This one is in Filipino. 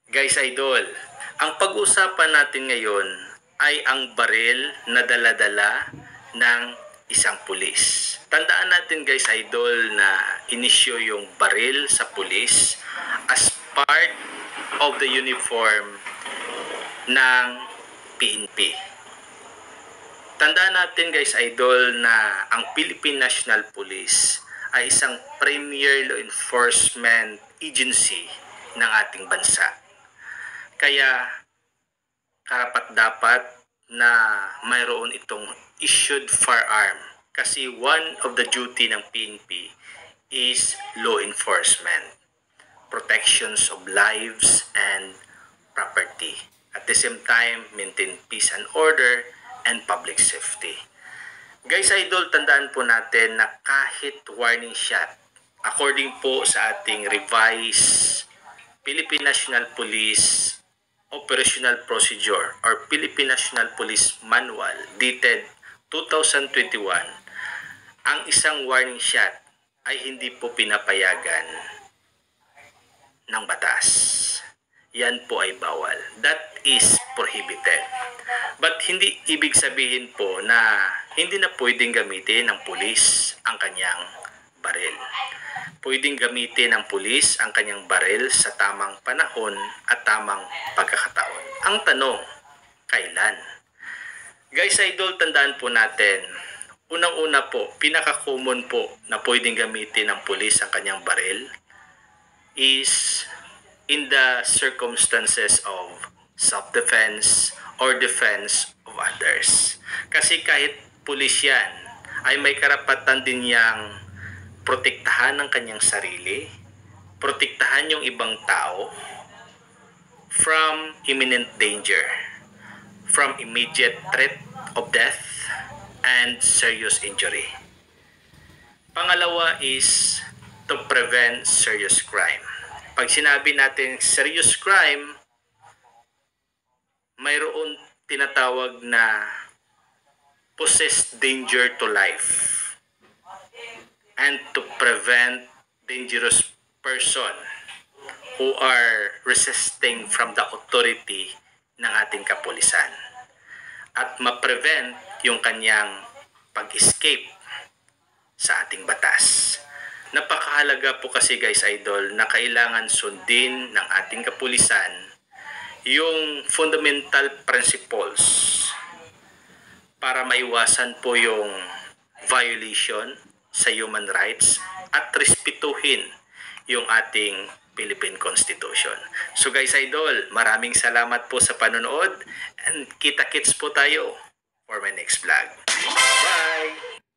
Guys Idol, ang pag-uusapan natin ngayon ay ang baril na dala-dala ng isang pulis. Tandaan natin guys Idol na inisyo yung baril sa pulis as part of the uniform ng PNP. Tandaan natin guys Idol na ang Philippine National Police ay isang premier law enforcement agency ng ating bansa. Kaya karapat-dapat na mayroon itong issued firearm kasi one of the duty ng PNP is law enforcement, protections of lives and property. At the same time, maintain peace and order and public safety. Guys Idol, tandaan po natin na kahit warning shot, according po sa ating revised Philippine National Police Operational Procedure or Philippine National Police Manual dated 2021, ang isang warning shot ay hindi po pinapayagan ng batas. Yan po ay bawal. That is prohibited. But hindi ibig sabihin po na hindi na pwedeng gamitin ng pulis ang kanyang baril. Pwedeng gamitin ng pulis ang kanyang baril sa tamang panahon at tamang pagkakataon. Ang tanong, kailan? Guys Idol, tandaan po natin, unang-una po, pinaka-common po na pwedeng gamitin ng pulis ang kanyang baril is in the circumstances of self-defense or defense of others. Kasi kahit pulis yan, ay may karapatan din niyang protektahan ang kanyang sarili, protektahan yung ibang tao from imminent danger, from immediate threat of death and serious injury. Pangalawa is to prevent serious crime. Pag sinabi natin serious crime, mayroon tinatawag na possessed danger to life and to prevent dangerous person who are resisting from the authority ng ating kapulisan at ma-prevent yung kanyang pag-escape sa ating batas. Napakahalaga po kasi guys Idol na kailangan sundin ng ating kapulisan yung fundamental principles para maiwasan po yung violation sa human rights at respetuhin yung ating Philippine Constitution. So guys Idol, maraming salamat po sa panonood and kita-kits po tayo for my next vlog. Bye!